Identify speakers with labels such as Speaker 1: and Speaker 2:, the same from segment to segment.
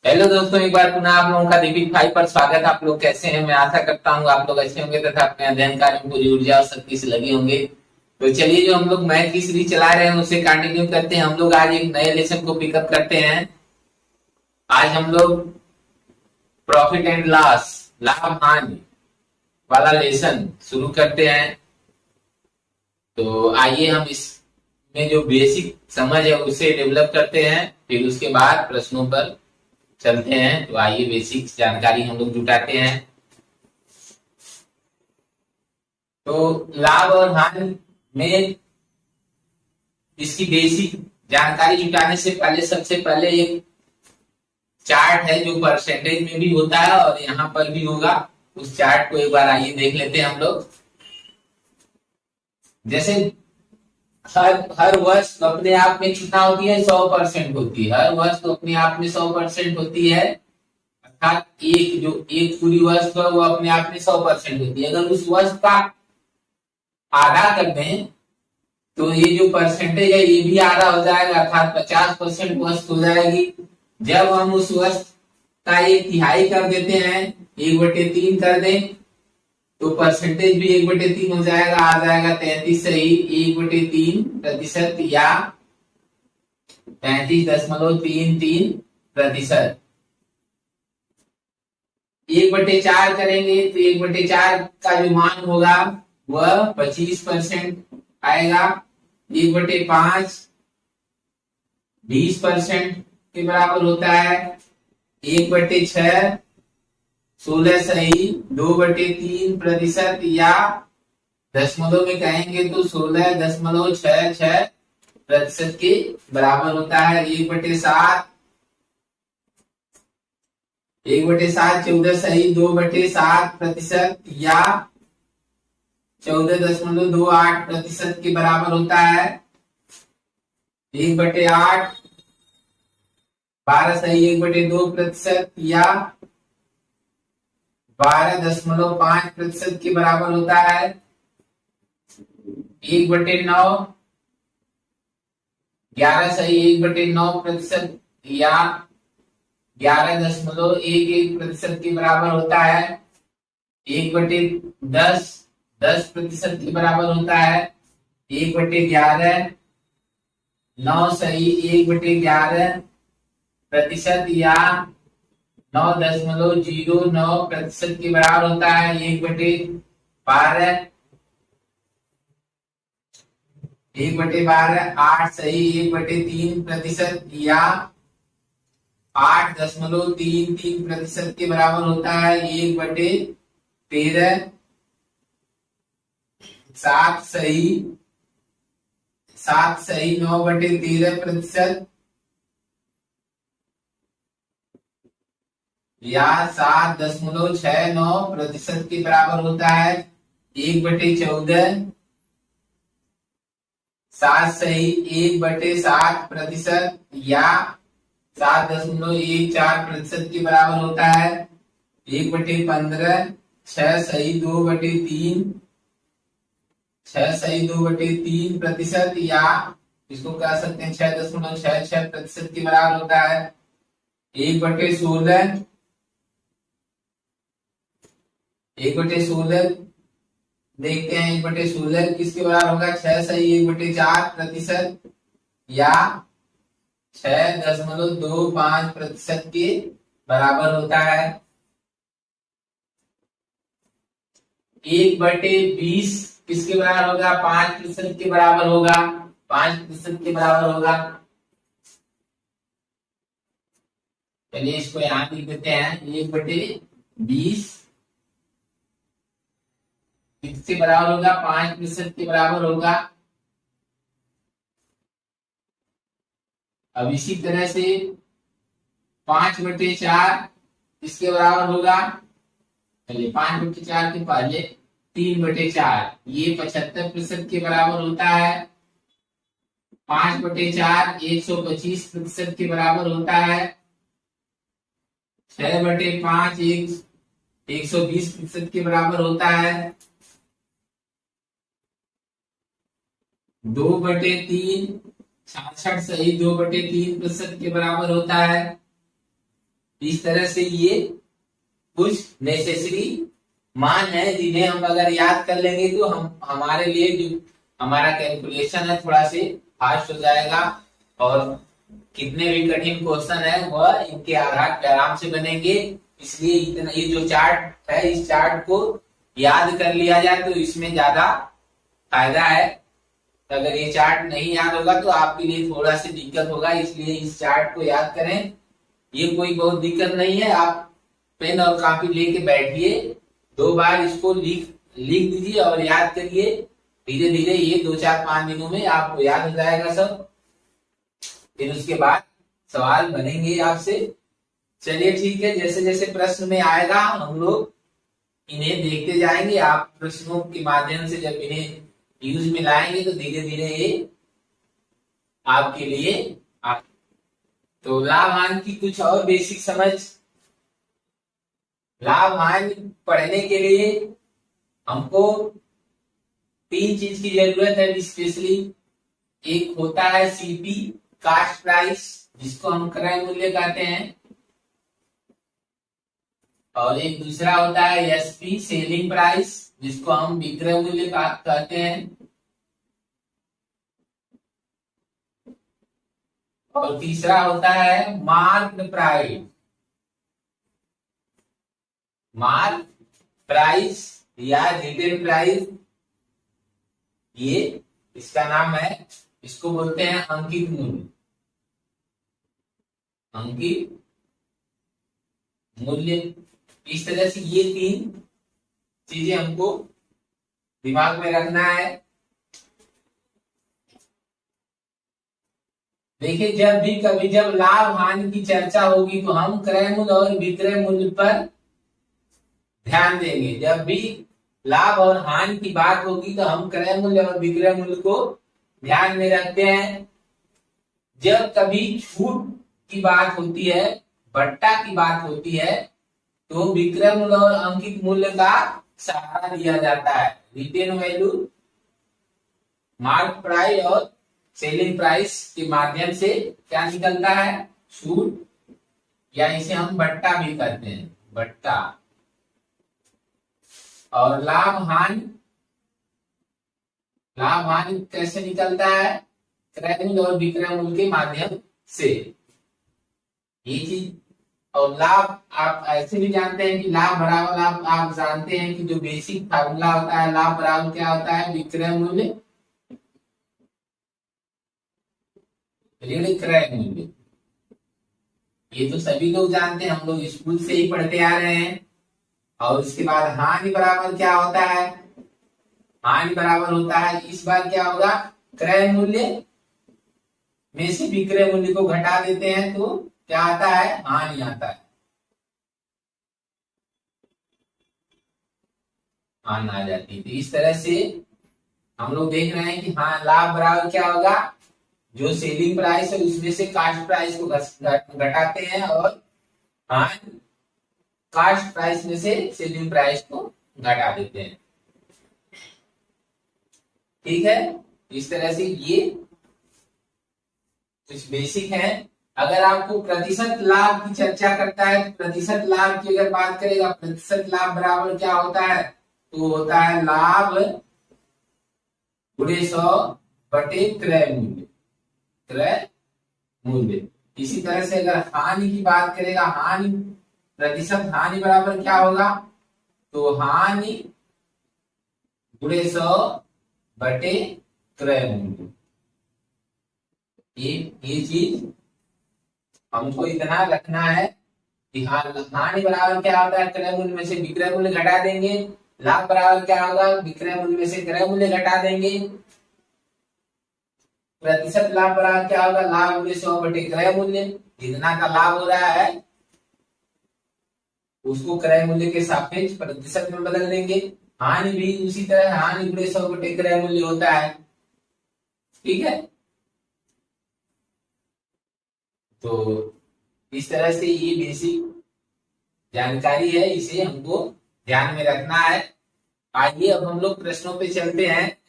Speaker 1: Hello दोस्तों, एक बार पुनः आप लोगों का दीपिक भाई पर स्वागत। आप लोग कैसे हैं? मैं आशा करता हूँ आप लोग अच्छे होंगे तथा अपने अध्ययन कार्य में पूरी ऊर्जा और शक्ति से लगे होंगे। तो चलिए, जो हम लोग मैथ की सीरीज चला रहे हैं उसे कंटिन्यू करते हैं। हम लोग आज एक नए लेसन को पिकअप करते हैं। आज हम लोग प्रॉफिट एंड लॉस, लाभ हानि वाला लेसन शुरू करते हैं। तो आइए हम इसमें जो बेसिक समझ है उसे डेवलप करते हैं, फिर उसके बाद प्रश्नों पर चलते हैं। तो आइए बेसिक जानकारी हम लोग जुटाते हैं। तो लाभ और हानि में इसकी बेसिक जानकारी जुटाने से पहले सबसे पहले एक चार्ट है जो परसेंटेज में भी होता है और यहाँ पर भी होगा। उस चार्ट को एक बार आइए देख लेते हैं हम लोग। जैसे हर हर वर्ष तो अपने आप में कितना होती है? 100% होती है। हर वर्ष तो अपने आप में 100% होती है। अर्थात एक पूरी वर्ष तो वो अपने आप में 100% होती है। अगर उस वर्ष का आधा कर दें तो ये जो परसेंटेज है ये भी आधा हो जाएगा, अर्थात 50% वस्त हो जाएगी। जब हम उस वस्त का एक तिहाई कर देते हैं, 1/3 कर दें, तो परसेंटेज भी 1/3 हो जाएगा, आ जाएगा 33 सही 1/3% या 33.33%। 1/4 करेंगे तो 1/4 का जो मान होगा वह 25% आएगा। 1/5 20% के बराबर होता है। 1/6 16 सही 2/3% या दशमलव में कहेंगे तो 16.66% के बराबर होता है। 1/7 14 सही 2/7% या 14.28% के बराबर होता है। 1/8 12 सही 1/2% या 12.5% के बराबर होता है। 1/9 11 सही 1/9% या 11.11% के बराबर होता है। 1/10 10% के बराबर होता है। 1/11 9 सही 1/11% या 9.09% के बराबर होता है। 1/12 1/12 8 सही 1/3% या 8.33% के बराबर होता है। 1/13 7 सही 9/13% या 7.69% के बराबर होता है। 1/14 7 सही 1/7% या 7.14% के बराबर होता है। 1/15 6 सही 2/3% या इसको कह सकते हैं 6.66% के बराबर होता है। 1/16 1/16 देखते हैं 1/16 किसके बराबर होगा? 6 सही 1/4% या 6.25% के बराबर होता है। 1/20 किसके बराबर होगा? 5% के बराबर होगा। 5% के बराबर होगा। चलिए इसको यहां लिख देते हैं। 1/20 किसके बराबर होगा? 5% के बराबर होगा। अब इसी तरह से 5/4 किसके बराबर होगा? चलिए 5/4 के पहले 3/4 ये 75% के बराबर होता है। 5/4 125% के बराबर होता है। 6/5 120% के बराबर होता है। 2/3 66 सही 2/3% के बराबर होता है। इस तरह से ये कुछ नेसेसरी मान है जिन्हें हम अगर याद कर लेंगे तो हम हमारे लिए जो हमारा कैलकुलेशन है थोड़ा से फास्ट हो जाएगा, और कितने भी कठिन क्वेश्चन है वह इनके आधार पर आराम से बनेंगे। इसलिए इतना ये जो चार्ट है इस चार्ट को याद कर लिया जाए तो इसमें ज्यादा फायदा है। तो अगर ये चार्ट नहीं याद होगा तो आपके लिए थोड़ा सी दिक्कत होगा, इसलिए इस चार्ट को याद करें। ये कोई बहुत दिक्कत नहीं है, आप पेन और कॉपी लेके बैठिए, 2 बार इसको लिख दीजिए और याद करिए। धीरे धीरे ये 2-4-5 दिनों में आपको याद हो जाएगा सब। फिर उसके बाद सवाल बनेंगे आपसे। चलिए ठीक है, जैसे जैसे प्रश्न में आएगा हम लोग इन्हें देखते जाएंगे। आप प्रश्नों के माध्यम से जब इन्हें यूज में लाएंगे तो धीरे धीरे ये आपके लिए तो लाभ हानि की कुछ और बेसिक समझ। लाभ हानि पढ़ने के लिए हमको 3 चीज की जरूरत है स्पेशली। एक होता है सीपी कास्ट प्राइस, जिसको हम क्रय मूल्य कहते हैं, और एक दूसरा होता है एसपी सेलिंग प्राइस, जिसको हम विक्रय मूल्य कहते हैं, और तीसरा होता है मार्क प्राइस। मार्क प्राइस या रिटेल प्राइस, ये इसका नाम है, इसको बोलते हैं अंकित मूल्य। अंकित मूल्य। इस तरह से ये 3 चीजें हमको दिमाग में रखना है। देखिए जब लाभ हानि की चर्चा होगी तो हम क्रय मूल्य और विक्रय मूल्य पर ध्यान देंगे। जब भी लाभ और हानि की बात होगी तो हम क्रय मूल्य और विक्रय मूल्य को ध्यान में रखते हैं। जब कभी छूट की बात होती है, बट्टा की बात होती है, तो विक्रय मूल्य और अंकित मूल्य का सहारा दिया जाता है। रिटेन वैल्यू, मार्क प्राइस और सेलिंग प्राइस के माध्यम से क्या निकलता है, छूट, या इसे हम बट्टा भी कहते हैं, बट्टा। और लाभ हानि कैसे निकलता है, क्रय मूल्य और विक्रय मूल्य के माध्यम से, ये चीज। और लाभ आप ऐसे भी जानते हैं कि लाभ बराबर आप जानते हैं कि जो बेसिक फार्मूला होता है, लाभ बराबर क्या होता है, विक्रय मूल्य ऋण क्रय मूल्य। ये तो सभी लोग जानते हैं, हम लोग स्कूल से ही पढ़ते आ रहे हैं। और उसके बाद हानि बराबर क्या होता है, हानि बराबर होता है, इस बार क्या होगा, क्रय मूल्य में से विक्रय मूल्य को घटा देते हैं तो क्या आता है, हानि आता है, हानि आ जाती है। तो इस तरह से हम लोग देख रहे हैं कि हाँ, लाभ बराबर क्या होगा, जो सेलिंग प्राइस है उसमें से कास्ट प्राइस को घटाते हैं, और हानि कास्ट प्राइस में से सेलिंग प्राइस को घटा देते हैं। ठीक है, इस तरह से ये कुछ बेसिक है। अगर आपको प्रतिशत लाभ की चर्चा करता है तो प्रतिशत लाभ की अगर बात करेगा, प्रतिशत लाभ बराबर क्या होता है, तो होता है लाभ गुणे 100 बटे क्रय मूल्य, क्रय मूल्य। इसी तरह से अगर हानि की बात करेगा, हानि प्रतिशत हानि बराबर क्या होगा, तो हानि गुणे 100 बटे क्रय मूल्य। ये चीज हमको इतना रखना है कि हानि बराबर क्या होता है, क्रय मूल्य में से विक्रय मूल्य घटा देंगे। लाभ बराबर क्या होगा, विक्रय मूल्य में से क्रय मूल्य घटा देंगे। प्रतिशत लाभ बराबर क्या होगा, लाभ गुणे 100 बटे क्रय मूल्य। जितना का लाभ हो रहा है उसको क्रय मूल्य के सापेक्ष प्रतिशत में बदल देंगे। हानि भी उसी तरह, हानि गुणे 100 बटे क्रय मूल्य होता है। ठीक है, तो इस तरह से ये बेसिक जानकारी है, इसे हमको ध्यान में रखना है। आइए अब हम लोग प्रश्नों पे चलते हैं।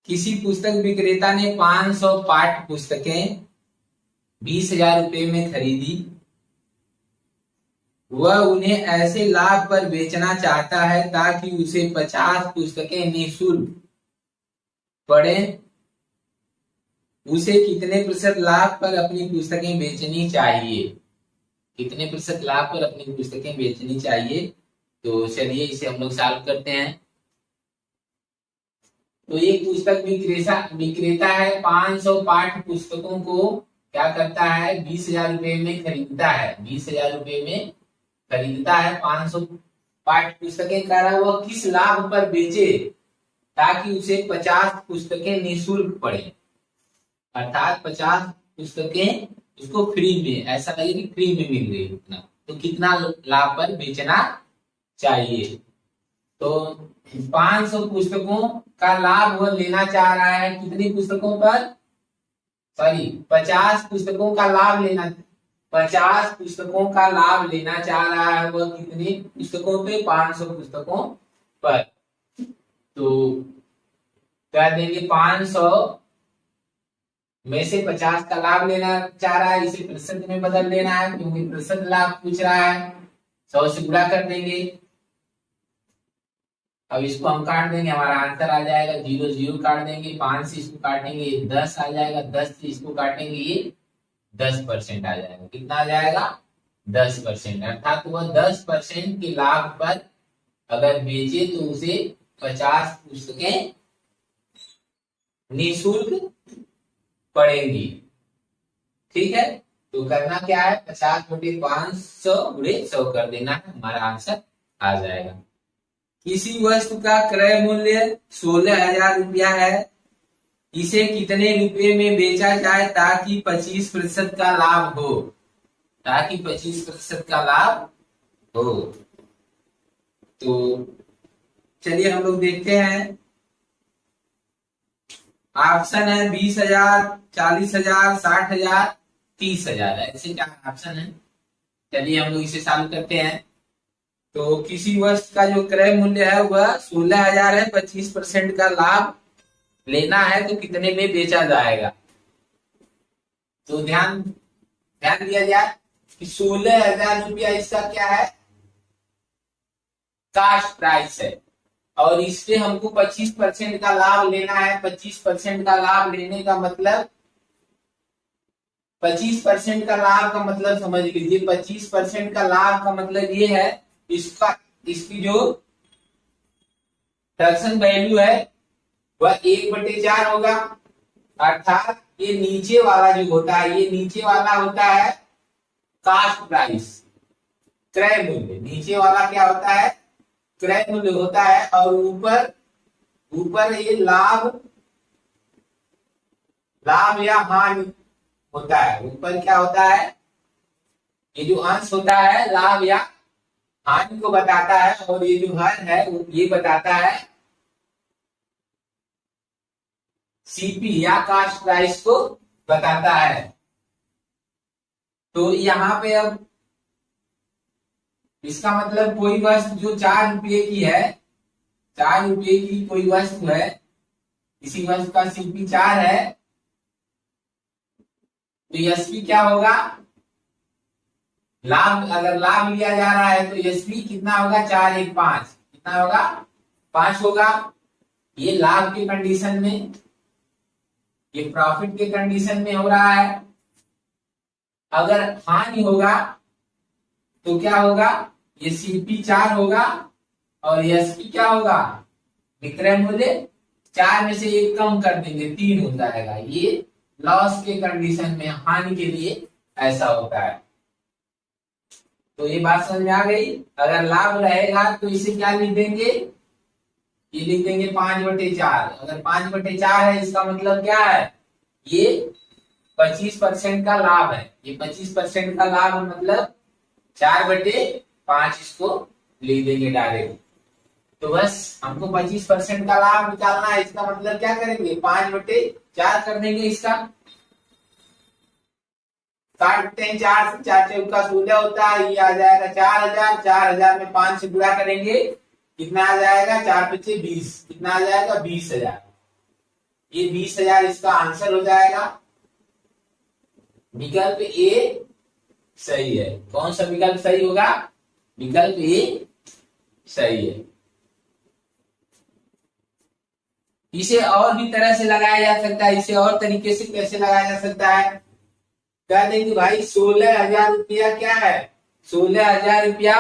Speaker 1: किसी पुस्तक विक्रेता ने 500 पाठ्य पुस्तकें 20,000 रुपये में खरीदी, वह उन्हें ऐसे लाभ पर बेचना चाहता है ताकि उसे 50 पुस्तकें निःशुल्क पढ़े। उसे कितने प्रतिशत लाभ पर अपनी पुस्तकें बेचनी चाहिए? कितने प्रतिशत लाभ पर अपनी पुस्तकें बेचनी चाहिए? तो चलिए इसे हम लोग सॉल्व करते हैं। तो एक पुस्तक विक्रेता है 500 पाठ्य पुस्तकों को क्या करता है, 20,000 रुपये में खरीदता है। 20,000 रुपये में खरीदता है, 500 पाठ्य पुस्तकें कह रहा है वह किस लाभ पर बेचे ताकि उसे 50 पुस्तकें निःशुल्क पढ़े। अर्थात 50 पुस्तकें उसको फ्री में, ऐसा लगे कि फ्री में मिल रही है, तो कितना लाभ पर बेचना चाहिए। तो 500 पुस्तकों का लाभ वह लेना चाह रहा है, कितनी पुस्तकों पर, सॉरी 50 पुस्तकों का लाभ लेना, 50 पुस्तकों का लाभ लेना चाह रहा है वह कितनी पुस्तकों पे, 500 पुस्तकों पर। तो क्या देंगे, 500 में से 50 का लाभ लेना चाह रहा है, इसे प्रतिशत में बदल देना है क्योंकि प्रतिशत लाभ पूछ रहा है। 100 से गुणा कर देंगे, अब इसको हम काट देंगे, हमारा आंसर आ जाएगा 0 0 काट देंगे, 5 से इसको काटेंगे 10 आ जाएगा, 10 से इसको काटेंगे ये 10% आ जाएगा। कितना आ जाएगा, 10%। अर्थात वह 10% के लाभ पर अगर बेचे तो उसे 50 पुस्तकें निःशुल्क पढ़ेंगी। ठीक है, तो करना क्या है, 50 बटे 500 गुणे 100 कर देना है, हमारा आंसर आ जाएगा। किसी वस्तु का क्रय मूल्य 16,000 रुपया है, इसे कितने रुपए में बेचा जाए ताकि 25% का लाभ हो, ताकि 25% का लाभ हो। तो चलिए हम लोग देखते हैं, ऑप्शन है 20,000, 40,000, 60,000, 30,000, ऐसे चार ऑप्शन है। चलिए हम लोग इसे सॉल्व करते हैं। तो किसी वस्तु का जो क्रय मूल्य है वह 16,000 है, 25% का लाभ लेना है तो कितने में बेचा जाएगा। तो ध्यान दिया जाए कि 16,000 रुपया इसका क्या है, कास्ट प्राइस है, और इससे हमको 25% का लाभ लेना है। 25% का लाभ लेने का मतलब, 25% का लाभ का मतलब समझ लीजिए, 25% का लाभ का मतलब ये है, इसकी जो प्रोडक्शन वैल्यू है वह 1/4 होगा। अर्थात ये नीचे वाला जो होता है, ये नीचे वाला होता है कास्ट प्राइस, क्रय मूल्य। नीचे वाला क्या होता है, क्रय मूल्य होता है, और ऊपर ये लाभ या हानि होता है। ऊपर क्या होता है, ये जो अंश होता है लाभ या हानि को बताता है, और ये जो हर है ये बताता है सीपी या कास्ट प्राइस को बताता है। तो यहाँ पे अब इसका मतलब कोई वस्तु जो 4 रुपये की है, 4 रुपये की कोई वस्तु है, इसी वस्तु का सीपी 4 है, तो एसपी क्या होगा, लाभ, अगर लाभ लिया जा रहा है तो एसपी कितना होगा, 4 1 5, कितना होगा, 5 होगा। ये लाभ के कंडीशन में, ये प्रॉफिट के कंडीशन में हो रहा है। अगर हानि होगा तो क्या होगा, ये सीपी 4 होगा और एसपी क्या होगा, विक्रय मूल्य। 4 में से 1 कम कर देंगे, 3 हो जाएगा। ये लॉस के कंडीशन में, हानि के लिए ऐसा होता है। तो ये बात समझ में आ गई। अगर लाभ रहेगा तो इसे क्या लिख देंगे, ये लिख देंगे 5/4। अगर 5/4 है इसका मतलब क्या है, ये 25% का लाभ है। ये 25% का लाभ मतलब 4/5 इसको लिख देंगे डायरेक्ट। तो बस हमको 25% का लाभ निकालना है, इसका मतलब क्या करेंगे, 5/4 कर देंगे। इसका काटते हैं, 4 से 4 चौका 16 होता है, ये आ जाएगा 4,000। 4,000 में 5 से गुणा करेंगे, कितना आ जाएगा, 4 × 5 = 20, कितना आ जाएगा, 20,000। ये 20,000 इसका आंसर हो जाएगा। विकल्प ए सही है। कौन सा विकल्प सही होगा? विकल्प ए सही है। इसे और भी तरह से लगाया जा सकता है। इसे और तरीके से कैसे लगाया जा सकता है? कह देंगे भाई 16,000 रुपया क्या है? 16,000 रुपया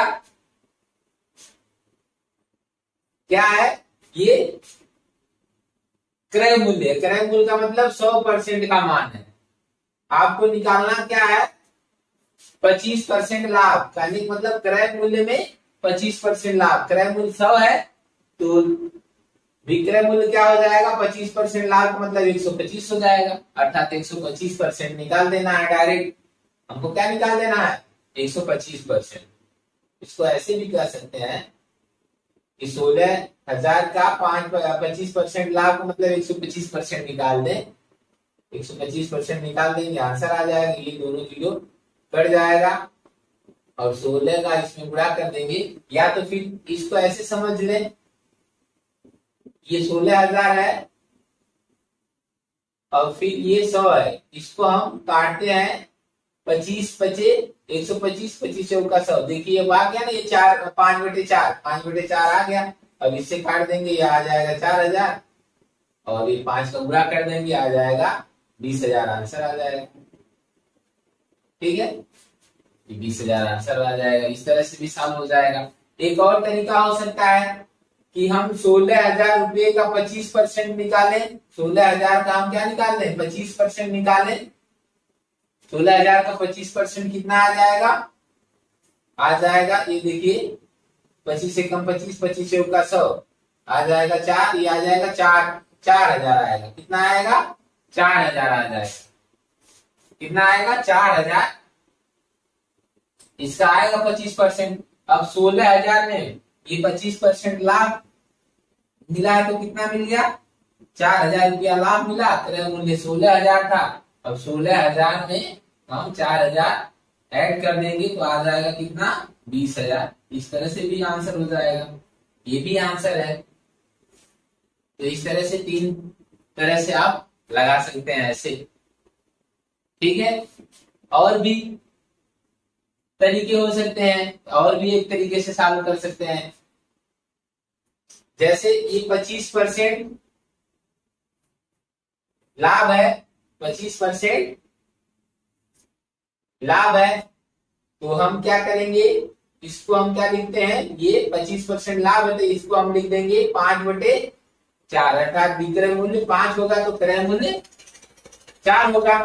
Speaker 1: क्या है? ये क्रय मूल्य। क्रय मूल्य का मतलब 100% का मान है। आपको निकालना क्या है? 25% लाभ। कहने का मतलब क्रय मूल्य में 25% लाभ। क्रय मूल्य 100 है तो विक्रय मूल्य क्या हो जाएगा? 25% लाभ का मतलब 125 हो जाएगा। अर्थात 125% निकाल देना है डायरेक्ट। हमको क्या निकाल देना है? 125%। इसको ऐसे भी कह सकते हैं कि 16,000 का 25% लाभ का मतलब 125% निकाल दें। 125% निकाल देंगे, आंसर आ जाएगा। ये दोनों जीरो कट जाएगा और 16 का इसमें गुणा कर देंगे। या तो फिर इसको ऐसे समझ लें, ये 16,000 है और फिर ये 100 है। इसको हम काटते हैं 25 पचे 125, 25 चौका 100। देखिए अब आ गया ना, ये 5/4 5/4 आ गया। अब इससे काट देंगे, ये आ जाएगा 4,000 और ये 5 का गुणा कर देंगे, आ जाएगा 20,000। आंसर आ जाएगा। ठीक है, 20,000 आंसर आ जाएगा। इस तरह से भी सॉल्व हो जाएगा। एक और तरीका हो सकता है कि हम 16,000 रुपये का 25% निकालें। 16,000 का हम क्या निकाल लें? 25% निकालें। 16,000 का 25% कितना आ जाएगा? आ जाएगा, ये देखिए 25 से कम 25, 25 से का 100 आ जाएगा 4। ये आ जाएगा 4,000 आएगा। कितना आएगा? 4,000 आ जाएगा। कितना आएगा? 4,000। इसका आएगा 25%। अब 16,000 में ये 25% लाभ मिला है तो कितना मिल गया? 4,000 रुपया लाभ मिला। क्रय मूल्य 16,000 था। अब 16,000 में हम 4,000 ऐड कर देंगे तो आ जाएगा कितना? 20,000। इस तरह से भी आंसर हो जाएगा। ये भी आंसर है। तो इस तरह से 3 तरह से आप लगा सकते हैं ऐसे। ठीक है, और भी तरीके हो सकते हैं। और भी एक तरीके से सॉल्व कर सकते हैं। जैसे ये 25% लाभ है, 25% लाभ है तो हम क्या करेंगे? इसको हम क्या लिखते हैं? ये 25% लाभ है तो इसको हम लिख देंगे 5/4। अर्थात विक्रय मूल्य 5 होगा तो क्रय मूल्य 4 होगा।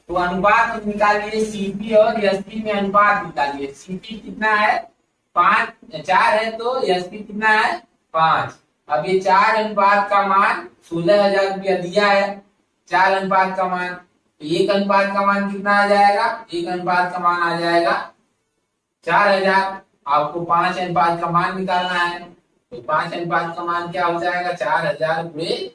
Speaker 1: तो अनुपात निकालिए, सीपी और एसपी में अनुपात निकालिए। सीपी कितना है? 4 है तो एसपी कितना है? 5। अब ये 4 अनुपात का मान 16,000 रुपया दिया है। 4 अनुपात का मान, तो 1 अनुपात का मान कितना आ जाएगा? 1 अनुपात का मान आ जाएगा 4,000। आपको 5 अनुपात का मान निकालना है तो 5 अनुपात का मान क्या हो जाएगा? 4,000 पूरे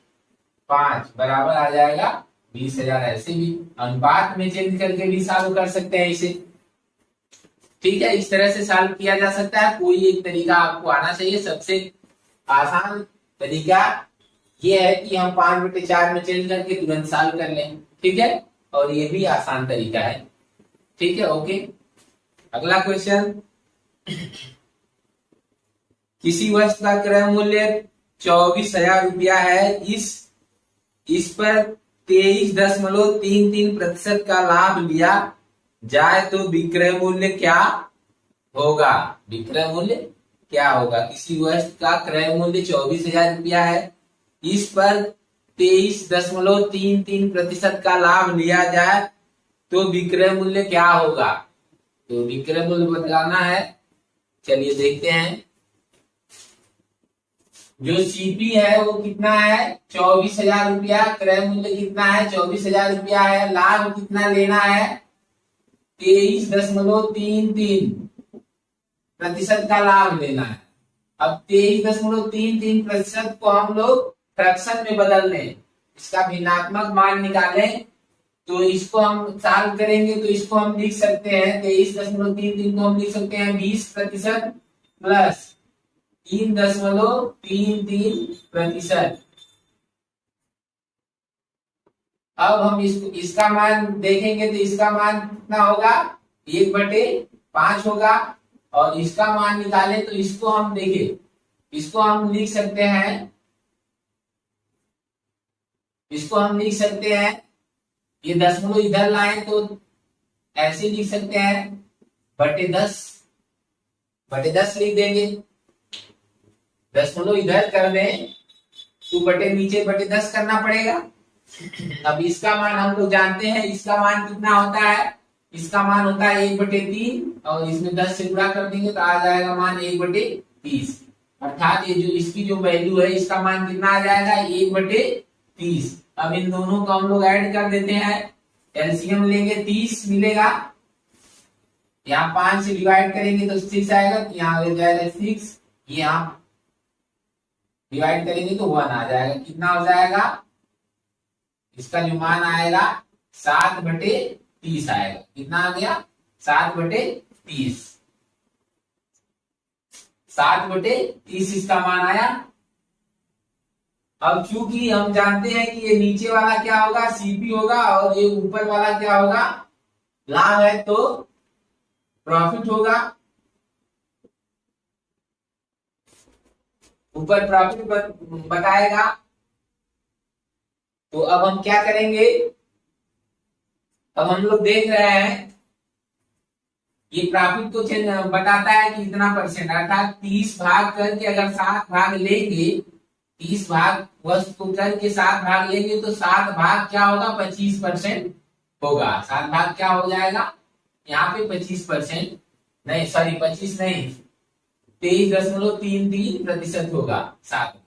Speaker 1: 5 बराबर आ जाएगा 20,000। ऐसे भी अनुपात में चेंज करके भी सॉल्व कर सकते हैं इसे। ठीक है, इस तरह से सॉल्व किया जा सकता है। कोई एक तरीका आपको आना चाहिए। सबसे आसान तरीका ये है कि हम 5/4 में चेंज करके तुरंत सॉल्व कर लें। ठीक है, और ये भी आसान तरीका है। ठीक है, ओके। अगला क्वेश्चन, किसी वस्तु का क्रय मूल्य 24,000 रुपया है। इस पर 23.33% का लाभ लिया जाए तो विक्रय मूल्य क्या होगा? विक्रय मूल्य क्या होगा? किसी वस्तु का क्रय मूल्य 24,000 रुपया है। इस पर 23.33% का लाभ लिया जाए तो विक्रय मूल्य क्या होगा? तो विक्रय मूल्य बताना है। चलिए देखते हैं। जो सीपी है वो कितना है? 24,000 रुपया। क्रय मूल्य कितना है? 24,000 रुपया है। लाभ कितना लेना है? 23.33% का लाभ लेना है। अब 23.33% को हम लोग फ्रैक्शन में बदल लें, इसका भिन्नात्मक मान निकालें तो इसको हम सॉल्व करेंगे तो इसको हम लिख सकते हैं 23.33 को हम लिख सकते हैं 20% प्लस 3.33%। अब हम इसको इसका मान देखेंगे तो इसका मान कितना होगा, 1/5 होगा। और इसका मान निकाले तो इसको हम देखें, इसको हम लिख सकते हैं, इसको हम लिख सकते हैं, ये दशमलव इधर लाए तो ऐसे लिख सकते हैं, बटे 10 लिख देंगे। दशमलव इधर कर दें तो बटे नीचे बटे 10 करना पड़ेगा। अब इसका मान हम लोग जानते हैं, इसका मान कितना होता है, इसका मान होता है 1/3 और इसमें 10 से गुणा कर देंगे तो आ जाएगा मान 1/30। अर्थात ये जो इसकी जो वैल्यू है इसका मान कितना आ जाएगा, 1/30। अब इन दोनों को हम लोग ऐड कर देते हैं, एलसीएम लेंगे 30 मिलेगा, यहाँ 5 से डिवाइड करेंगे तो 6 आएगा, तो यहाँ हो जाएगा 6, यहाँ डिवाइड करेंगे तो 1 आ जाएगा। कितना हो जाएगा, इसका जो मान आएगा 7/30 आएगा। कितना आ गया, 7/30, 7/30 इसका मान आया। अब चूंकि हम जानते हैं कि ये नीचे वाला क्या होगा, सीपी होगा, और ये ऊपर वाला क्या होगा, लाभ है, तो प्रॉफिट होगा। ऊपर प्रॉफिट बताएगा। तो अब हम क्या करेंगे, अब हम लोग देख रहे हैं ये प्रॉफिट को बताता है कि इतना परसेंट, अर्थात 30 भाग करके अगर 7 भाग लेंगे, 30 भाग वस्तु करके 7 भाग लेंगे तो 7 भाग क्या होगा, 25% होगा। 7 भाग क्या हो जाएगा, यहाँ पे 25%, नहीं सॉरी 25 नहीं, 23.33% होगा 7 भाग।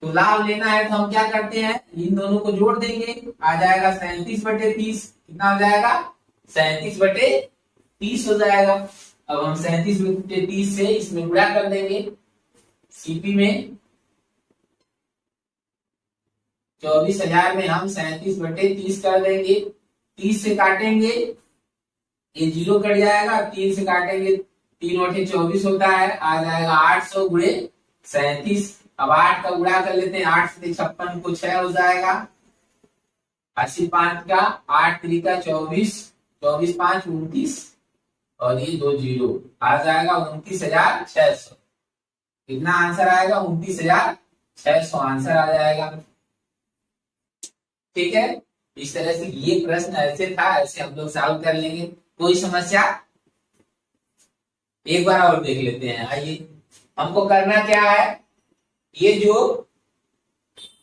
Speaker 1: तो लाभ लेना है तो हम क्या करते हैं, इन दोनों को जोड़ देंगे, आ जाएगा 37/30। कितना हो जाएगा, 37/30 हो जाएगा। अब हम 37/30 से इसमें गुणा कर देंगे, सीपी में 24,000 में हम 37/30 कर देंगे, 30 से काटेंगे, ये 0 कट जाएगा, 3 से काटेंगे, 3 × 24 होता है, आ जाएगा 800 × 37। अब 8 का गुणा कर लेते हैं, 8 से 56 को 6 हो जाएगा, 85 का 8 × 3 = 24, 24 × 5 = 29, और ये 2 0 आ जाएगा 29,600। कितना आंसर आएगा, 29,600 आंसर आ जाएगा। ठीक है, इस तरह से ये प्रश्न ऐसे था, ऐसे हम लोग सॉल्व कर लेंगे। कोई समस्या, एक बार और देख लेते हैं। आइए, हमको करना क्या है, ये जो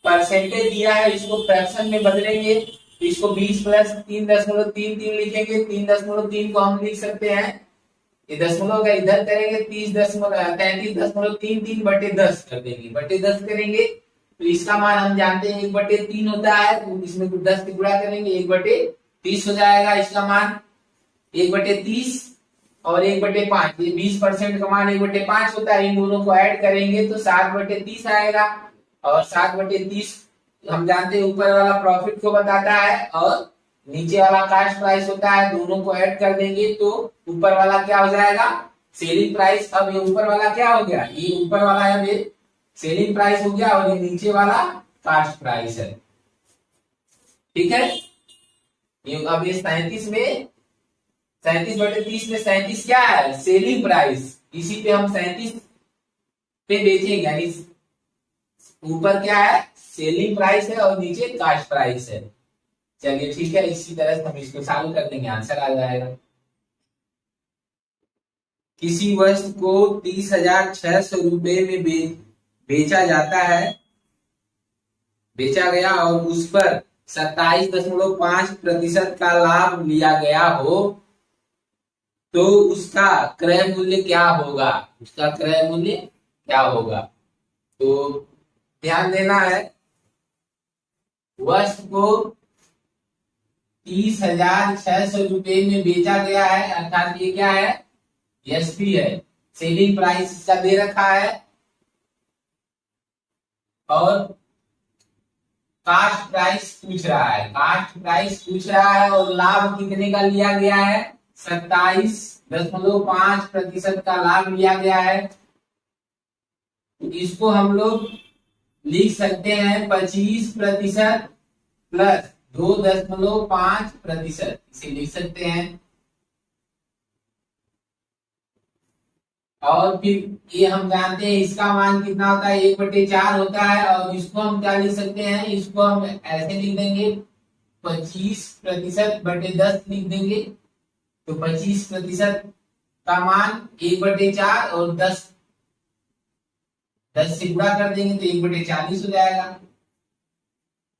Speaker 1: परसेंटेज दिया है इसको फ्रैक्शन में बदलेंगे, तो इसको 20 + 3.33 लिखेंगे। 3.3 को हम लिख सकते हैं, ये दशमलव का इधर करेंगे, 33.33 बटे 10 कर देंगे, बटे 10 करेंगे तो इसका मान हम जानते हैं 1/3 होता है, तो इसमें 10 से गुणा करेंगे, 1/30 हो जाएगा इसका मान, 1/30 और 1/5, ये 20% का मान 1/5 होता है। इन दोनों को ऐड करेंगे तो 7/30 आएगा, और 7/30 हम जानते हैं ऊपर वाला प्रॉफिट को बताता है और नीचे वाला कास्ट प्राइस होता है। दोनों को ऐड कर देंगे तो ऊपर वाला क्या हो जाएगा, सेलिंग प्राइस। अब ये ऊपर वाला क्या हो गया, ये ऊपर वाला है, ये सेलिंग प्राइस हो गया, और ये नीचे वाला कास्ट प्राइस है। ठीक है, ये अब ये 37 में 37/30 में 37 क्या है, सेलिंग प्राइस, इसी पे हम 37 पे बेचेंगे, यानी ऊपर क्या है, सेलिंग प्राइस है और नीचे कास्ट प्राइस है। चलिए ठीक है, इसी तरह से हम इसको सॉल्व कर देंगे, आंसर आ जाएगा। किसी वस्तु को 30,600 रुपए में बेचा जाता है, बेचा गया और उस पर 27.5% का लाभ लिया गया हो, तो उसका क्रय मूल्य क्या होगा, उसका क्रय मूल्य क्या होगा। तो ध्यान देना है, वस्तु को 30,600 रुपए में बेचा गया है, अर्थात ये क्या है, एसपी है, सेलिंग प्राइस इसका दे रखा है, और कास्ट प्राइस पूछ रहा है, कास्ट प्राइस पूछ रहा है, और लाभ कितने का लिया गया है, 27.5% का लाभ लिया गया है। तो इसको हम लोग लिख सकते हैं 25% प्लस 2.5%, इसे लिख सकते हैं। और फिर ये हम जानते हैं इसका मान कितना होता है, 1/4 होता है। और इसको हम क्या लिख सकते हैं, इसको हम ऐसे लिख देंगे 25% बटे 10 लिख देंगे। तो 25% का मान 1/4 और 10 से गुणा कर देंगे तो 1/40 हो जाएगा।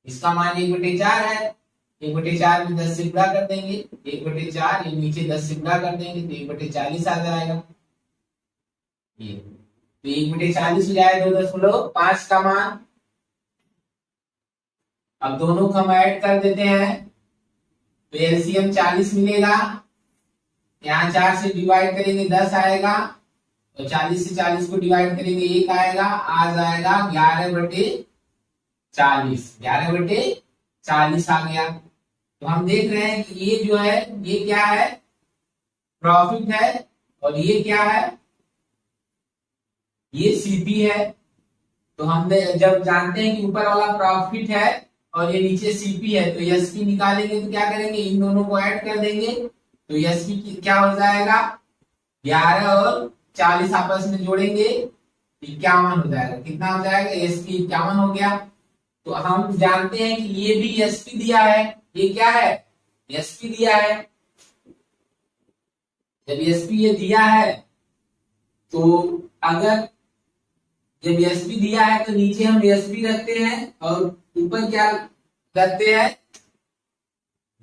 Speaker 1: इसका मान 1/4 है, 1/4 में 10 से गुणा कर देंगे, 1/4 ये नीचे 10 से गुणा कर देंगे तो 1/40 आ जाएगा। ये तो 1/40 हो जाएगा 2.5 का मान। अब दोनों को हम ऐड कर देते हैं तो एलसीएम 40 मिलेगा। यहाँ 4 से डिवाइड करेंगे 10 आएगा, तो 40 से 40 को डिवाइड करेंगे 1 आएगा, आ जाएगा 11/40। 11/40 आ गया। तो हम देख रहे हैं कि ये जो है ये क्या है, प्रॉफिट है। और ये क्या है, ये सीपी है। तो हमने जब जानते हैं कि ऊपर वाला प्रॉफिट है और ये नीचे सीपी है, तो एसपी निकालेंगे तो क्या करेंगे, इन दोनों को ऐड कर देंगे। तो एसपी क्या हो जाएगा, 11 और 40 आपस में जोड़ेंगे 51 हो जाएगा। कितना हो जाएगा, एसपी 51 हो गया। तो हम जानते हैं कि ये भी एसपी दिया है, ये क्या है, एसपी दिया है। जब एसपी ये दिया है तो अगर जब एसपी दिया है तो नीचे हम एसपी रखते हैं और ऊपर क्या रखते हैं,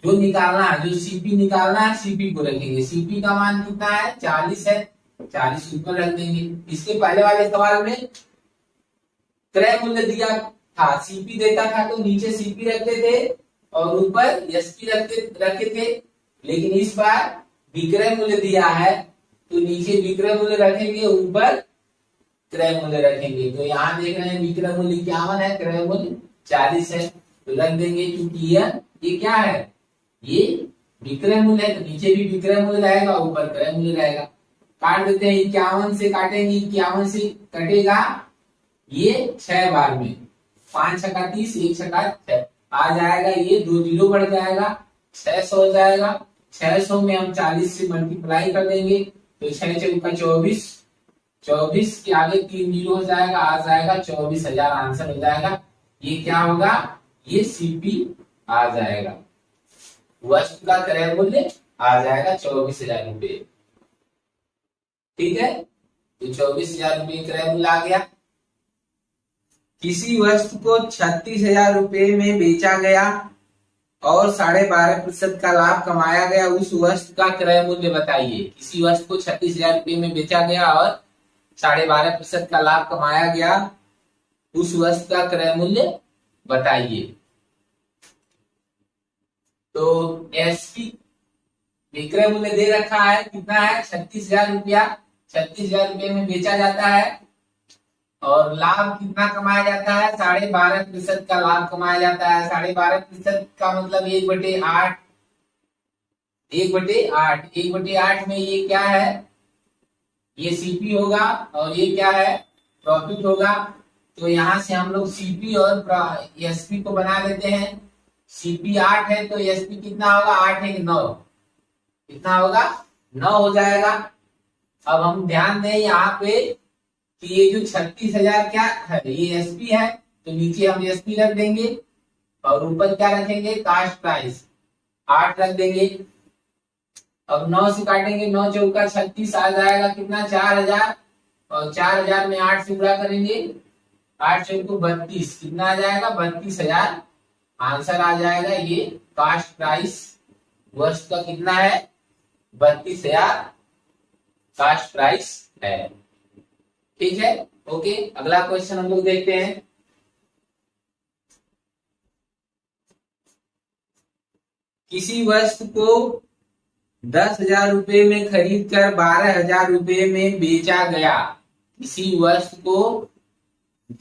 Speaker 1: जो निकालना है, जो सीपी निकालना है सीपी को रखेंगे। सीपी का मान कितना है, 40 है, 40 ऊपर रख देंगे। इसके पहले वाले सवाल में क्रय मूल्य दिया था, सीपी देता था तो नीचे सीपी रखते थे और ऊपर एसपी रखे थे। लेकिन इस बार विक्रय मूल्य दिया है तो नीचे विक्रय मूल्य रखेंगे, ऊपर क्रय मूल्य रखेंगे। तो यहाँ देख रहे हैं विक्रय मूल्य 51 है, क्रय मूल्य 40 है, तो रख देंगे। क्योंकि ये क्या है, ये विक्रय मूल्य है तो नीचे भी विक्रय मूल्य रहेगा, ऊपर क्रय मूल्य रहेगा। काट देते हैं, 51 से काटेंगे, 51 से कटेगा ये 6 बार में, 5 छक्का 30, 1 छक्का 6 आ जाएगा। ये 2 जीरो बढ़ जाएगा, 600 हो जाएगा। 600 में हम 40 से मल्टीप्लाई कर देंगे तो 6 चौका 24, 24 के आगे 3 जीरो हो जाएगा, आ जाएगा 24,000 आंसर हो जाएगा। ये क्या होगा, ये सीपी आ जाएगा, वस्तु का क्रय मूल्य आ जाएगा 24,000 रुपये। ठीक है, तो 24,000 रुपये क्रय मूल्य आ गया। किसी वस्तु को 36,000 रुपये में बेचा गया और 12.5% का लाभ कमाया गया, उस वस्तु का क्रय मूल्य बताइए। किसी वस्तु को 36,000 रुपये में बेचा गया और 12.5% का लाभ कमाया गया, उस वस्तु का क्रय मूल्य बताइए। तो एसपी विक्रय मूल्य दे रखा है, कितना है, 36,000 रुपया। 36,000 रुपये में बेचा जाता है और लाभ कितना कमाया जाता है, 12.5% का लाभ कमाया जाता है। 12.5% का मतलब 1/8, 1/8, 1/8 में ये क्या है, ये सीपी होगा और ये क्या है, प्रॉफिट होगा। तो यहां से हम लोग सीपी और एसपी को बना लेते हैं। सीपी 8 है तो एसपी कितना होगा, 8 है 9, कितना होगा, 9 हो जाएगा। अब हम ध्यान दें यहाँ पे कि ये जो 36,000 क्या है, ये एसपी है, तो नीचे हम एसपी रख देंगे और ऊपर क्या रखेंगे, कास्ट प्राइस 8 रख देंगे। अब 9 से काटेंगे, 9 चौका 36 आ जाएगा, कितना, 4,000। और 4,000 में 8 से गुणा करेंगे, 8 चौको 32, कितना आ जाएगा, 32,000 आंसर आ जाएगा। ये कास्ट प्राइस वस्तु का कितना है, 32,000 कास्ट प्राइस है। ठीक है, ओके। अगला क्वेश्चन हम लोग देखते हैं। किसी वस्तु को 10,000 रुपये में खरीद कर 12,000 रुपये में बेचा गया। किसी वस्तु को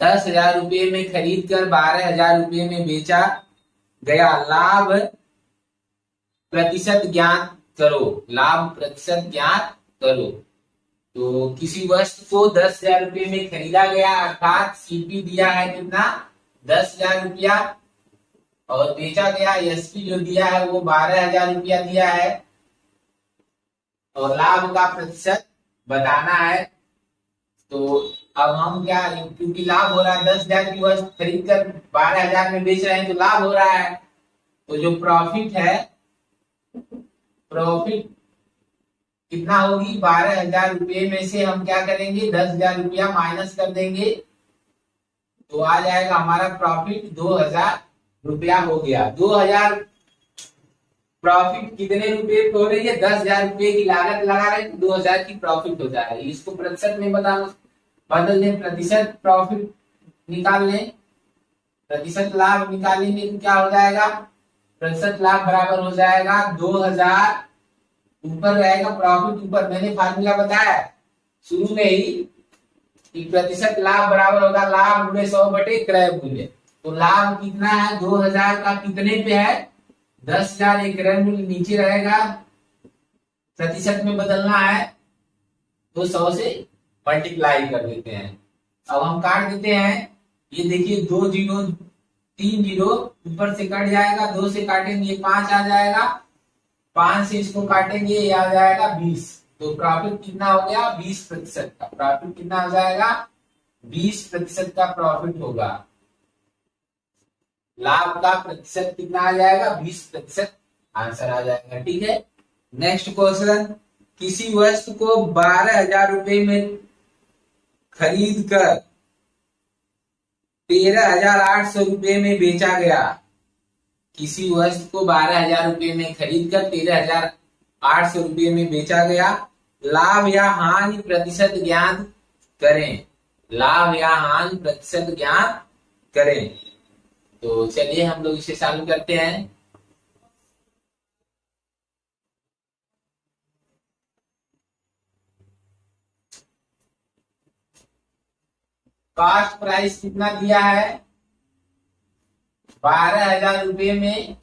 Speaker 1: 10,000 रुपये में खरीद कर 12,000 रुपये में बेचा गया, लाभ प्रतिशत ज्ञात करो। लाभ प्रतिशत ज्ञात करो। तो किसी वस्तु को 10,000 रुपये में खरीदा गया, अर्थात सीपी दिया है कितना 10,000 रुपया, और बेचा गया एसपी जो दिया है वो 12,000 रुपया दिया है, और लाभ का प्रतिशत बताना है। तो अब हम क्या, क्योंकि लाभ हो रहा है 10,000 की वस्तु खरीद कर 12,000 में बेच रहे हैं तो लाभ हो रहा है, तो जो प्रॉफिट है, प्रॉफिट कितना होगी 12,000 रुपये में से हम क्या करेंगे 10,000 रुपया माइनस कर देंगे, तो आ जाएगा हमारा प्रॉफिट 2,000 रुपया हो गया। 2,000 प्रॉफिट कितने रुपए हो रही है, 10,000 रुपये की लागत लगा रहे हैं, 2,000 की प्रॉफिट हो जाएगी। इसको प्रतिशत में बदल दें, प्रतिशत प्रॉफिट निकाल लें, प्रतिशत लाभ निकालेंगे तो क्या हो जाएगा, प्रतिशत लाभ बराबर हो जाएगा 2,000, ऊपर रहेगा प्रॉफिट ऊपर, मैंने फार्मूला बताया शुरू में ही कि प्रतिशत लाभ बराबर होगा लाभ गुणे 100 बटे क्रय मूल्य। तो लाभ कितना है 2,000 का कितने पे है 10,000, एक क्रय मूल्य नीचे रहेगा, प्रतिशत में बदलना है तो 100 से मल्टीप्लाई कर देते हैं। अब हम काट देते हैं, ये देखिए 2 जीरो 3 जीरो ऊपर से कट जाएगा, 2 से काटेंगे 5 आ जाएगा, 5 से इसको काटेंगे ये आ जाएगा 20। तो प्रॉफिट कितना हो गया 20% का, प्रॉफिट कितना हो जाएगा 20% का प्रॉफिट होगा। लाभ का प्रतिशत कितना आ जाएगा 20%, आंसर आ जाएगा। ठीक है, नेक्स्ट क्वेश्चन, किसी वस्तु को 12,000 रुपए में खरीद कर 13,800 रुपए में बेचा गया, किसी वस्तु को 12,000 रुपए में खरीद कर 13,800 रुपए में बेचा गया, लाभ या हानि प्रतिशत ज्ञात करें, लाभ या हानि प्रतिशत ज्ञात करें। तो चलिए हम लोग इसे चालू करते हैं। कास्ट प्राइस कितना दिया है 12,000 रुपये में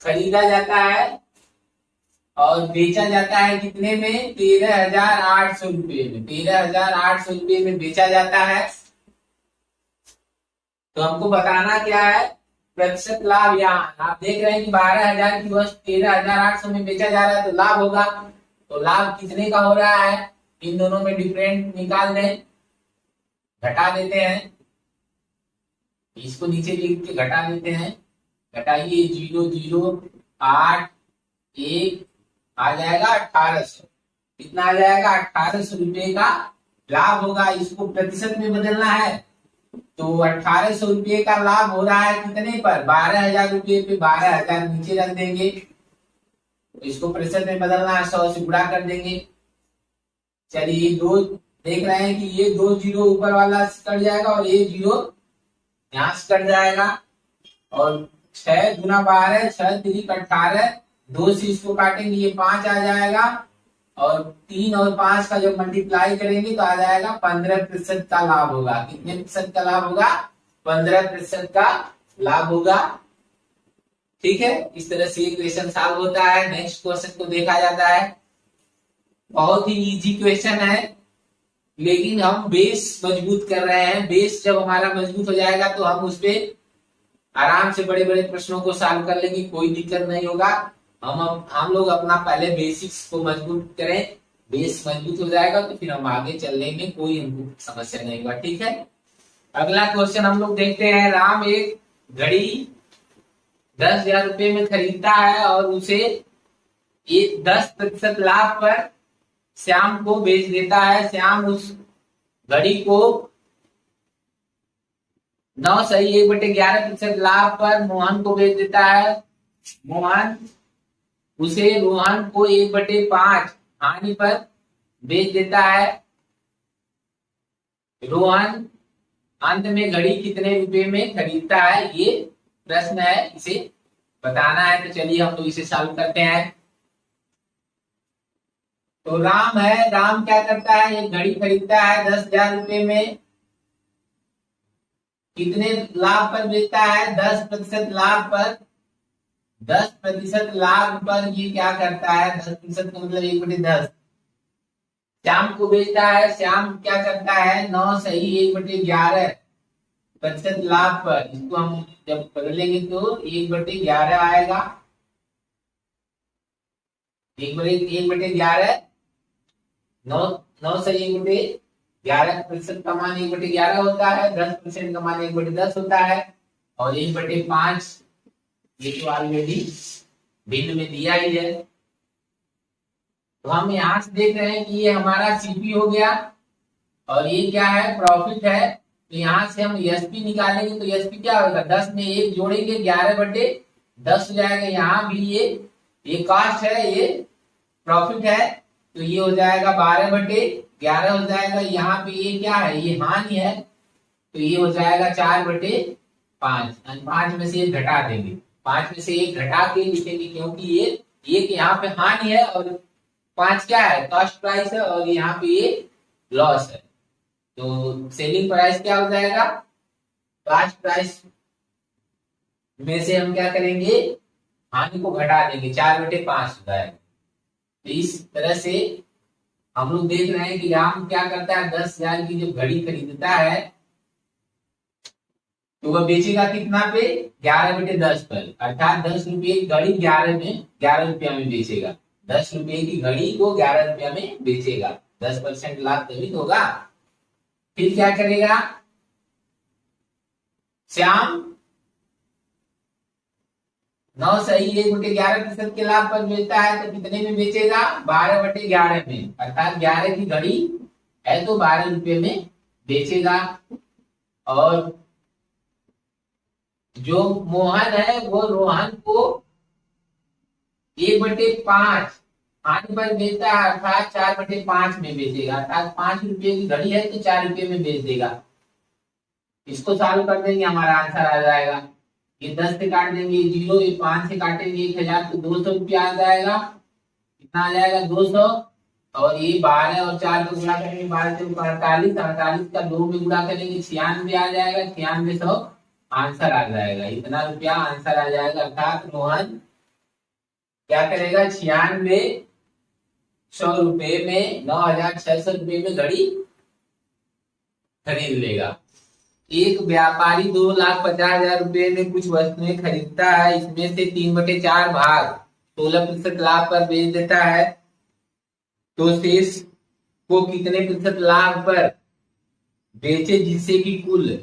Speaker 1: खरीदा जाता है और बेचा जाता है कितने में 13,800 रुपये में, 13,800 रुपये में बेचा जाता है। तो हमको बताना क्या है प्रतिशत लाभ, यहाँ आप देख रहे हैं कि 12,000 की वस्तु 13,800 में बेचा जा रहा है तो लाभ होगा, तो लाभ कितने का हो रहा है, इन दोनों में डिफरेंट निकाल दें, घटा देते हैं, इसको नीचे लिख के घटा देते हैं, घटाइए 0 0 8 1 आ जाएगा 1,800, कितना आ जाएगा 1,800 रुपये का लाभ होगा। इसको प्रतिशत में बदलना है तो 1,800 रुपये का लाभ हो रहा है कितने पर 12,000 रुपये पे 12,000 नीचे रख देंगे, तो इसको प्रतिशत में बदलना है 100 से गुणा कर देंगे। चलिए दो देख रहे हैं कि ये 2 जीरो ऊपर वाला कट जाएगा और ये जीरो यहाँ से कट जाएगा, और 6 गुना 12 6 3 18, 2 से इसको काटेंगे ये 5 आ जाएगा, और 3 और 5 का जब मल्टीप्लाई करेंगे तो आ जाएगा 15% का लाभ होगा। कितने प्रतिशत का लाभ होगा 15% का लाभ होगा। ठीक है, इस तरह से ये क्वेश्चन सॉल्व होता है। नेक्स्ट क्वेश्चन को देखा जाता है, बहुत ही इजी क्वेश्चन है लेकिन हम बेस मजबूत कर रहे हैं। बेस जब हमारा मजबूत हो जाएगा तो हम उस पे आराम से बड़े बड़े प्रश्नों को सॉल्व कर लेंगे, कोई दिक्कत नहीं होगा। हम लोग अपना पहले बेसिक्स को मजबूत करें, बेस मजबूत हो जाएगा तो फिर हम आगे चलने में कोई हमको समस्या नहीं होगा। ठीक है, अगला क्वेश्चन हम लोग देखते हैं। राम एक घड़ी 10,000 रुपये में खरीदता है और उसे 10% लाभ पर श्याम को बेच देता है। श्याम उस घड़ी को 9.1/11% लाभ पर मोहन को बेच देता है। रोहन को 1/5 हानि पर बेच देता है। रोहन अंत में घड़ी कितने रुपए में खरीदता है, ये प्रश्न है, इसे बताना है। तो चलिए हम लोग इसे सॉल्व करते हैं। तो राम है, राम क्या करता है, एक घड़ी खरीदता है 10,000 रुपये में, कितने लाभ पर बेचता है 10% लाभ पर 10% लाभ पर ये क्या करता है, 10% का मतलब 1/10। श्याम को बेचता है, श्याम क्या करता है, 9 सही 1/11% लाभ पर। इसको हम जब बदलेंगे तो 1/11 आएगा। 1/11, 9 9 सही 1/11% का मान 1/11 होता है, 10% का मान 1/10 होता है, और 1/5 ये तो ऑलरेडी भिन्न में दिया ही है। तो हम यहां से देख रहे हैं कि ये हमारा सीपी हो गया, और ये क्या है, प्रॉफिट है। तो यहां से हम एसपी निकालेंगे, तो एसपी क्या होगा, 10 में 1 जोड़ेंगे, 11/10 हो जाएगा। यहाँ भी ये कॉस्ट है, ये प्रॉफिट है, तो ये हो जाएगा 12/11 हो जाएगा। यहाँ पे ये क्या है, ये हानि है, तो ये हो जाएगा 4/5। 5 में से 1 घटा देंगे, 5 में से 1 घटा के लिखेंगे, क्योंकि ये एक यहाँ पे हानि है और 5 क्या है, कॉस्ट प्राइस है, और यहाँ पे ये लॉस है। तो सेलिंग प्राइस क्या हो जाएगा, कॉस्ट प्राइस में से हम क्या करेंगे, हानि को घटा देंगे, 4/5 हो जाएगा। तो इस तरह से हम लोग देख रहे हैं कि राम क्या करता है, 10,000 की जब घड़ी खरीदता है तो वह बेचेगा कितना पे, 11/10 पर, अर्थात 10 रुपये की घड़ी 11 रुपया में बेचेगा। 10 रुपये की घड़ी को 11 रुपया में बेचेगा, 10% लाभ तभी तो होगा। फिर क्या करेगा श्याम, 9 सही 1/11% के लाभ पर बेचता है, तो कितने में बेचेगा, 12/11 में, अर्थात 11 की घड़ी है तो 12 रुपये में बेचेगा। और जो मोहन है वो रोहन को 1/5 हानि पर बेचता है, अर्थात 4/5 में बेचेगा, अर्थात 5 रुपये की घड़ी है तो 4 रुपये में बेच देगा। इसको सॉल्व कर देंगे, हमारा आंसर आ जाएगा। ये 10 से काट देंगे 0, ये 5 से काटेंगे 1000, तो 200 रुपया आ जाएगा। कितना आ जाएगा, 200, और ये 12 और 4 को गुणा करेंगे, 12 से 48, 48 का 2 में गुणा करेंगे 96 आ जाएगा, 9600 आंसर आ जाएगा। इतना रुपया आंसर आ जाएगा, अर्थात मोहन क्या करेगा, 9600 रुपये में 9600 रुपये में घड़ी खरीद लेगा। एक व्यापारी 2,50,000 रुपये में कुछ वस्तुएं खरीदता है, इसमें से 3/4 भाग 16% लाभ पर बेच देता है, तो शेष को कितने प्रतिशत लाभ पर बेचे जिससे कि कुल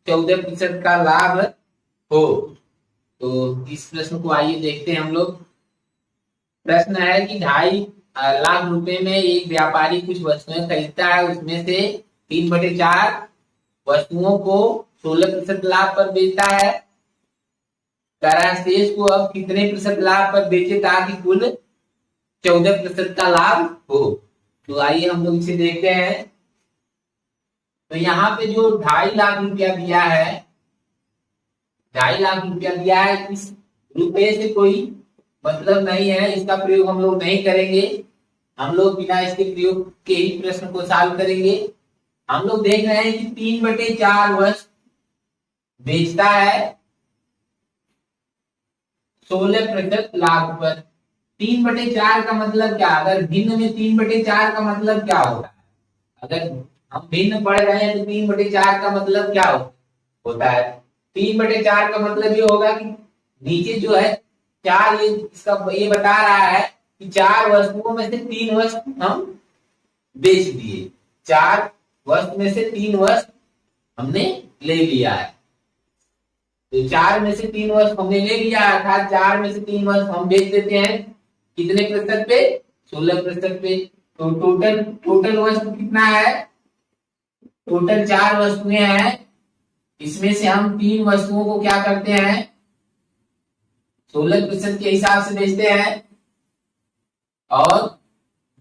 Speaker 1: 14% का लाभ हो। तो इस प्रश्न को आइए देखते हैं हम लोग। प्रश्न है कि 2.5 लाख रुपए में एक व्यापारी कुछ वस्तुएं खरीदता है, उसमें से 3/4 वस्तुओं को 16% लाभ पर बेचता है, शेष को अब कितने प्रतिशत लाभ पर बेचे ताकि कुल 14% का लाभ हो। तो आइए हम लोग इसे देखते हैं। तो यहाँ पे जो 2.5 लाख रुपया दिया है, 2.5 लाख रुपया दिया है, इस रुपये से कोई मतलब नहीं है, इसका प्रयोग हम लोग नहीं करेंगे। हम लोग बिना इसके प्रयोग के ही प्रश्न को सॉल्व करेंगे। हम लोग देख रहे हैं कि 3/4 वस्तु बेचता है 16% लाभ पर। 3/4 का मतलब क्या, अगर भिन्न में 3/4 का मतलब क्या होता है, अगर हम भिन्न पढ़ रहे हैं तो 3/4 का मतलब क्या होता है, 3/4 का मतलब ये होगा कि नीचे जो है 4, ये इसका ये बता रहा है कि 4 वस्तुओं में से 3 वस्तु हम बेच दिए, 4 वस्तु में से 3 वस्तु हमने ले लिया है। तो 4 में से 3 वस्तु हमने ले लिया, अर्थात 4 में से 3 वस्तु हम बेच देते हैं, कितने प्रतिशत पे, 16% पे। तो टोटल वस्तु कितना है, टोटल 4 वस्तुएं हैं, इसमें से हम 3 वस्तुओं को क्या करते हैं, 16% के हिसाब से बेचते हैं, और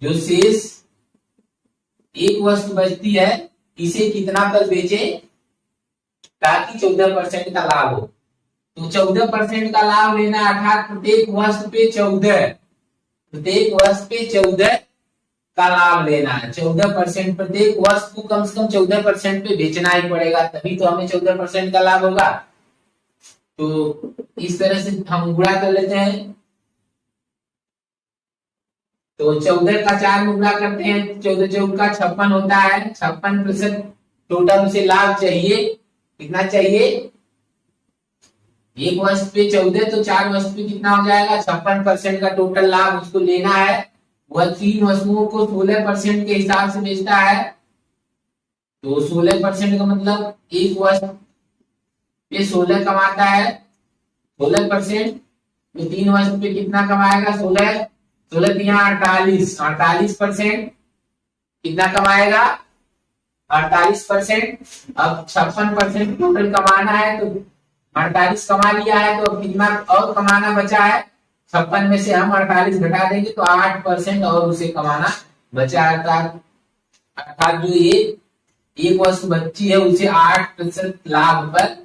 Speaker 1: जो शेष एक वस्तु बचती है इसे कितना पर बेचे ताकि 14% का लाभ हो। तो 14% का लाभ लेना, अर्थात प्रत्येक वस्तु पे 14, प्रत्येक वस्तु पे 14 का लाभ लेना है। 14%, प्रत्येक वस्तु को कम से कम 14% पे बेचना ही पड़ेगा, तभी तो हमें 14% का लाभ होगा। तो इस तरह से हम गुणा कर लेते हैं। तो 14 का 4 में गुणा करते हैं, 14 चौक का 56 होता है, 56% टोटल उसे लाभ चाहिए। कितना चाहिए? एक वर्ष पे 14 तो 4 वर्ष पे कितना हो जाएगा? 56% का टोटल लाभ उसको लेना है। वह 3 वस्तुओं को 16% के हिसाब से बेचता है। तो 16% का मतलब एक वर्ष पे 16 कमाता है, 16%। तो 3 वर्ष पे कितना कमाएगा? 16 16 यहाँ 48% कितना कमाएगा? 48%। अब 56% टोटल कमाना है, तो 48 कमा लिया है, तो अब कितना और कमाना बचा है? 56 में से हम 48 घटा देंगे तो 8% और उसे कमाना बचा है। अर्थात जो ये एक वस्तु बची है उसे 8% लाभ पर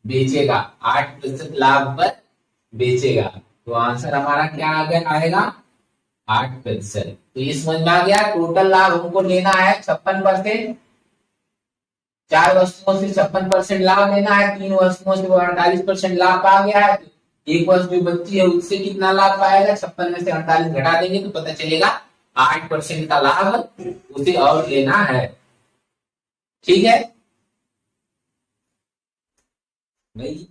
Speaker 1: बेचेगा, 8% लाभ पर बेचेगा। तो आंसर हमारा क्या आएगा? 8%। तो ये समझ में आ गया। टोटल लाभ हमको लेना है 56%। 4 वस्तुओं से 56% लाभ लेना है, 3 वस्तुओं से 48% लाभ आ गया है। एक वस्तु बच्ची है उससे कितना लाभ पाएगा? 56 में से 48 घटा देंगे तो पता चलेगा 8% का लाभ उसे और लेना है। ठीक है भाई।